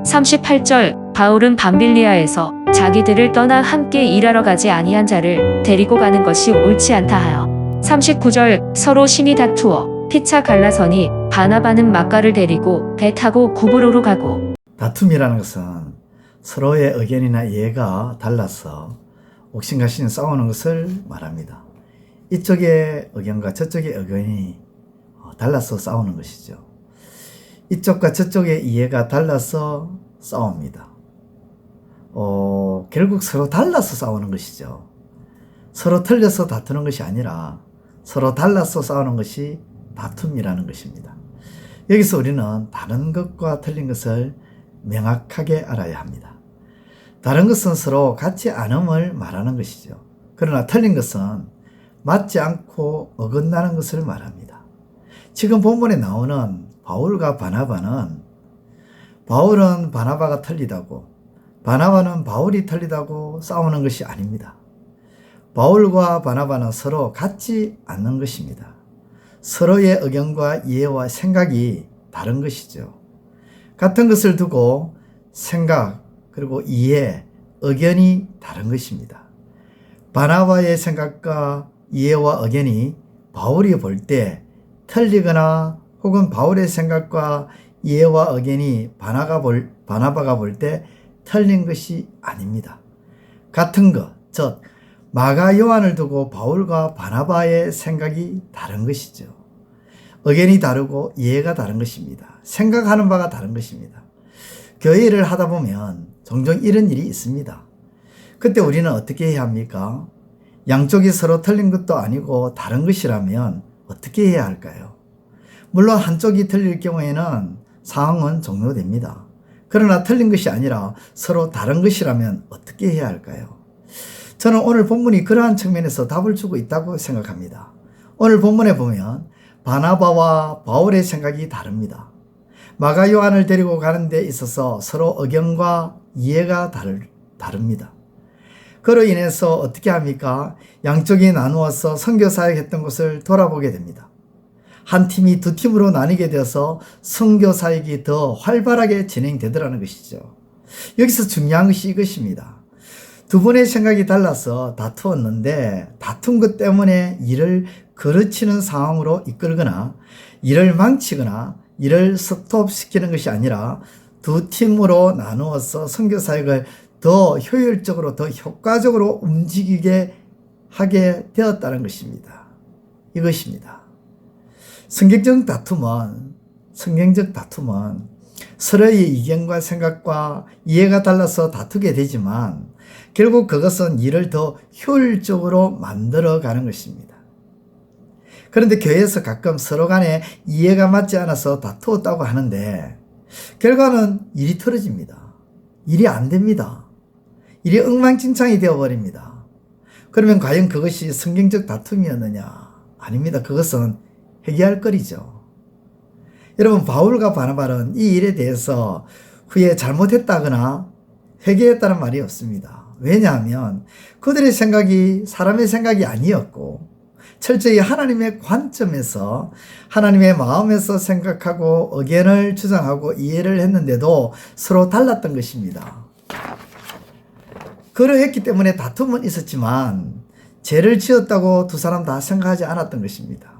38절 바울은 밤빌리아에서 자기들을 떠나 함께 일하러 가지 아니한 자를 데리고 가는 것이 옳지 않다 하여 39절 서로 심히 다투어 피차 갈라서니 바나바는 막가를 데리고 배 타고 구브로로 가고. 다툼이라는 것은 서로의 의견이나 이해가 달라서 옥신각신 싸우는 것을 말합니다. 이쪽의 의견과 저쪽의 의견이 달라서 싸우는 것이죠. 이쪽과 저쪽의 이해가 달라서 싸웁니다. 결국 서로 달라서 싸우는 것이죠. 서로 틀려서 다투는 것이 아니라 서로 달라서 싸우는 것이 다툼이라는 것입니다. 여기서 우리는 다른 것과 틀린 것을 명확하게 알아야 합니다. 다른 것은 서로 같지 않음을 말하는 것이죠. 그러나 틀린 것은 맞지 않고 어긋나는 것을 말합니다. 지금 본문에 나오는 바울과 바나바는 바울은 바나바가 틀리다고, 바나바는 바울이 틀리다고 싸우는 것이 아닙니다. 바울과 바나바는 서로 같지 않는 것입니다. 서로의 의견과 이해와 생각이 다른 것이죠. 같은 것을 두고 생각 그리고 이해, 의견이 다른 것입니다. 바나바의 생각과 이해와 의견이 바울이 볼 때 틀리거나 혹은 바울의 생각과 이해와 의견이 바나바가 볼 때 틀린 것이 아닙니다. 같은 것, 즉 마가 요한을 두고 바울과 바나바의 생각이 다른 것이죠. 의견이 다르고 이해가 다른 것입니다. 생각하는 바가 다른 것입니다. 교회 일을 하다 보면 종종 이런 일이 있습니다. 그때 우리는 어떻게 해야 합니까? 양쪽이 서로 틀린 것도 아니고 다른 것이라면 어떻게 해야 할까요? 물론 한쪽이 틀릴 경우에는 상황은 종료됩니다. 그러나 틀린 것이 아니라 서로 다른 것이라면 어떻게 해야 할까요? 저는 오늘 본문이 그러한 측면에서 답을 주고 있다고 생각합니다. 오늘 본문에 보면 바나바와 바울의 생각이 다릅니다. 마가 요한을 데리고 가는 데 있어서 서로 의견과 이해가 다릅니다. 그로 인해서 어떻게 합니까? 양쪽이 나누어서 선교사역했던 것을 돌아보게 됩니다. 한 팀이 두 팀으로 나뉘게 되어서 선교사역이 더 활발하게 진행되더라는 것이죠. 여기서 중요한 것이 이것입니다. 두 분의 생각이 달라서 다투었는데 다툰 것 때문에 일을 그르치는 상황으로 이끌거나 일을 망치거나 일을 스톱시키는 것이 아니라 두 팀으로 나누어서 선교사역을 더 효율적으로 더 효과적으로 움직이게 하게 되었다는 것입니다. 이것입니다. 성경적 다툼은 서로의 의견과 생각과 이해가 달라서 다투게 되지만 결국 그것은 일을 더 효율적으로 만들어가는 것입니다. 그런데 교회에서 가끔 서로 간에 이해가 맞지 않아서 다투었다고 하는데 결과는 일이 틀어집니다. 일이 안 됩니다. 일이 엉망진창이 되어버립니다. 그러면 과연 그것이 성경적 다툼이었느냐? 아닙니다. 그것은 회개할 거리죠. 여러분, 바울과 바나바는 이 일에 대해서 후에 잘못했다거나 회개했다는 말이 없습니다. 왜냐하면 그들의 생각이 사람의 생각이 아니었고 철저히 하나님의 관점에서 하나님의 마음에서 생각하고 의견을 주장하고 이해를 했는데도 서로 달랐던 것입니다. 그러했기 때문에 다툼은 있었지만 죄를 지었다고 두 사람 다 생각하지 않았던 것입니다.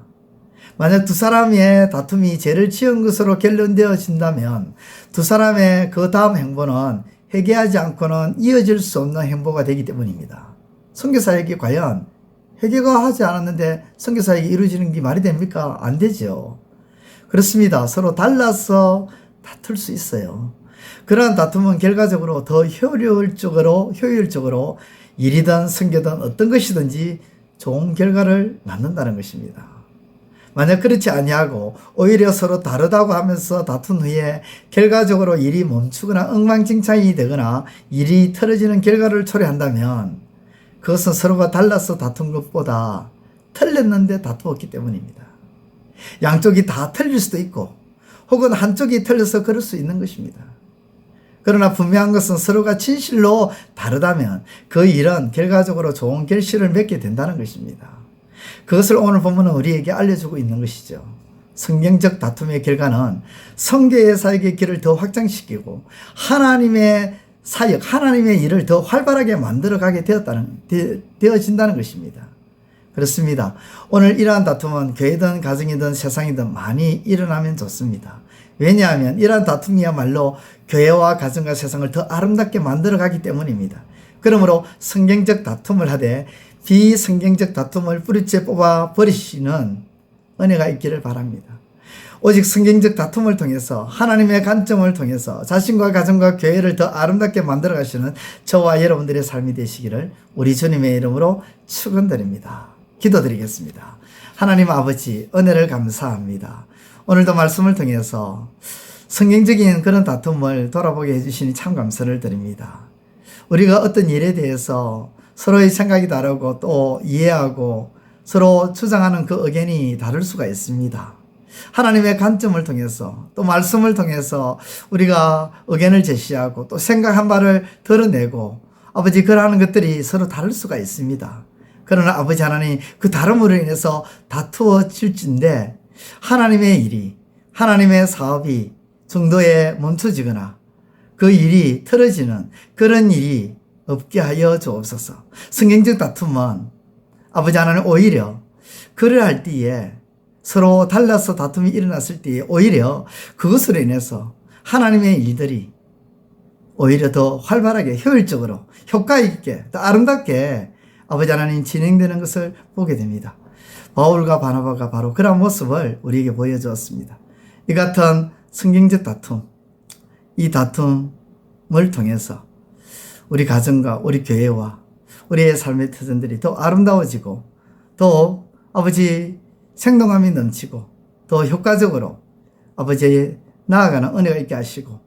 만약 두 사람의 다툼이 죄를 지은 것으로 결론되어진다면 두 사람의 그 다음 행보는 회개하지 않고는 이어질 수 없는 행보가 되기 때문입니다. 선교사역이 과연 회개가 하지 않았는데 선교사역이 이루어지는 게 말이 됩니까? 안 되죠. 그렇습니다. 서로 달라서 다툴 수 있어요. 그러한 다툼은 결과적으로 더 효율적으로 일이든 선교든 어떤 것이든지 좋은 결과를 낳는다는 것입니다. 만약 그렇지 아니하고 오히려 서로 다르다고 하면서 다툰 후에 결과적으로 일이 멈추거나 엉망진창이 되거나 일이 틀어지는 결과를 초래한다면 그것은 서로가 달라서 다툰 것보다 틀렸는데 다투었기 때문입니다. 양쪽이 다 틀릴 수도 있고 혹은 한쪽이 틀려서 그럴 수 있는 것입니다. 그러나 분명한 것은 서로가 진실로 다르다면 그 일은 결과적으로 좋은 결실을 맺게 된다는 것입니다. 그것을 오늘 본문은 우리에게 알려주고 있는 것이죠. 성경적 다툼의 결과는 성교의 사역의 길을 더 확장시키고 하나님의 사역, 하나님의 일을 더 활발하게 만들어가게 되어진다는 것입니다. 그렇습니다. 오늘 이러한 다툼은 교회든 가정이든 세상이든 많이 일어나면 좋습니다. 왜냐하면 이러한 다툼이야말로 교회와 가정과 세상을 더 아름답게 만들어가기 때문입니다. 그러므로 성경적 다툼을 하되 비성경적 다툼을 뿌리째 뽑아 버리시는 은혜가 있기를 바랍니다. 오직 성경적 다툼을 통해서 하나님의 관점을 통해서 자신과 가정과 교회를 더 아름답게 만들어 가시는 저와 여러분들의 삶이 되시기를 우리 주님의 이름으로 축원드립니다. 기도드리겠습니다. 하나님 아버지, 은혜를 감사합니다. 오늘도 말씀을 통해서 성경적인 그런 다툼을 돌아보게 해주시니 참 감사를 드립니다. 우리가 어떤 일에 대해서 서로의 생각이 다르고 또 이해하고 서로 주장하는 그 의견이 다를 수가 있습니다. 하나님의 관점을 통해서 또 말씀을 통해서 우리가 의견을 제시하고 또 생각한 바를 드러내고 아버지 그러한 것들이 서로 다를 수가 있습니다. 그러나 아버지 하나님 그 다름으로 인해서 다투어질진데 하나님의 일이 하나님의 사업이 중도에 멈춰지거나 그 일이 틀어지는 그런 일이 없게 하여 주옵소서. 성경적 다툼은 아버지 하나님 오히려 그러할 때에 서로 달라서 다툼이 일어났을 때에 오히려 그것으로 인해서 하나님의 일들이 오히려 더 활발하게 효율적으로 효과 있게 더 아름답게 아버지 하나님 진행되는 것을 보게 됩니다. 바울과 바나바가 바로 그런 모습을 우리에게 보여주었습니다. 이 같은 성경적 다툼, 이 다툼을 통해서 우리 가정과 우리 교회와 우리의 삶의 터전들이 더 아름다워지고 또 아버지 생동감이 넘치고 더 효과적으로 아버지의 나아가는 은혜가 있게 하시고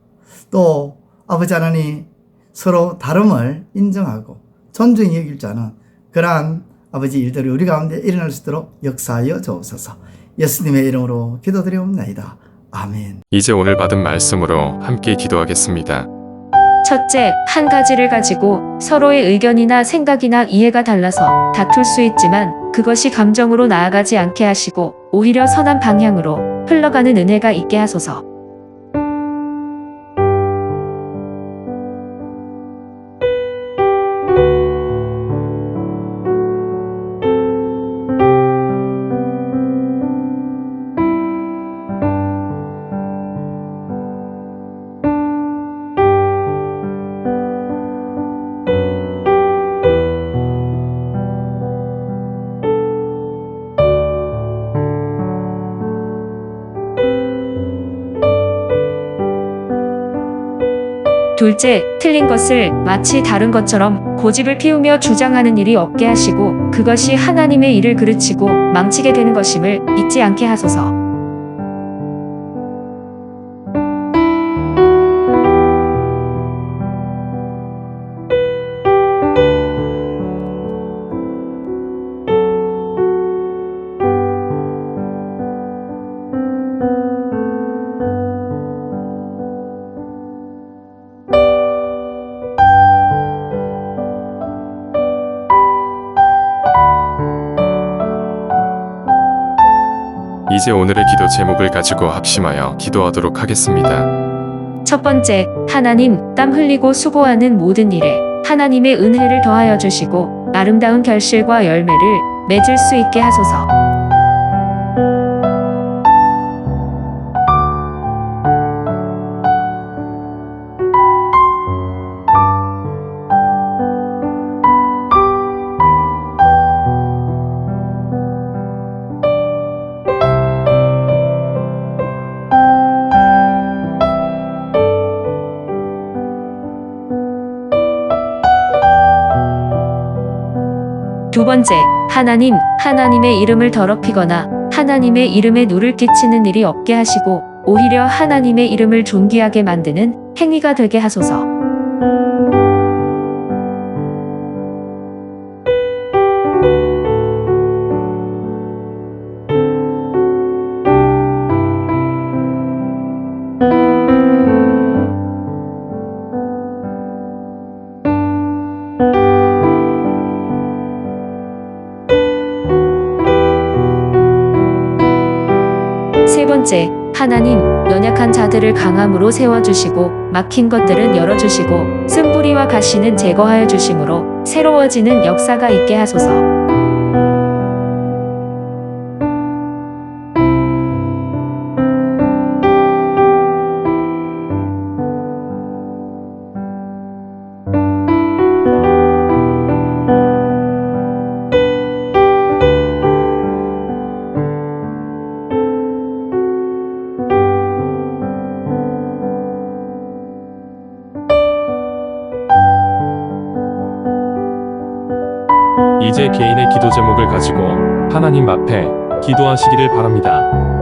또 아버지 하나님 서로 다름을 인정하고 존중히 여길 줄 아는 그러한 아버지 일들이 우리 가운데 일어날 수 있도록 역사하여 주옵소서. 예수님의 이름으로 기도드리옵나이다. 아멘. 이제 오늘 받은 말씀으로 함께 기도하겠습니다. 첫째, 한 가지를 가지고 서로의 의견이나 생각이나 이해가 달라서 다툴 수 있지만 그것이 감정으로 나아가지 않게 하시고 오히려 선한 방향으로 흘러가는 은혜가 있게 하소서. 둘째, 틀린 것을 마치 다른 것처럼 고집을 피우며 주장하는 일이 없게 하시고 그것이 하나님의 일을 그르치고 망치게 되는 것임을 잊지 않게 하소서. 이제 오늘의 기도 제목을 가지고 합심하여 기도하도록 하겠습니다. 첫 번째, 하나님, 땀 흘리고 수고하는 모든 일에 하나님의 은혜를 더하여 주시고 아름다운 결실과 열매를 맺을 수 있게 하소서. 두 번째, 하나님, 하나님의 이름을 더럽히거나 하나님의 이름에 누를 끼치는 일이 없게 하시고 오히려 하나님의 이름을 존귀하게 만드는 행위가 되게 하소서. 세 번째, 하나님, 연약한 자들을 강함으로 세워주시고 막힌 것들은 열어주시고 쓴뿌리와 가시는 제거하여 주심으로 새로워지는 역사가 있게 하소서. 이제 개인의 기도 제목을 가지고 하나님 앞에 기도하시기를 바랍니다.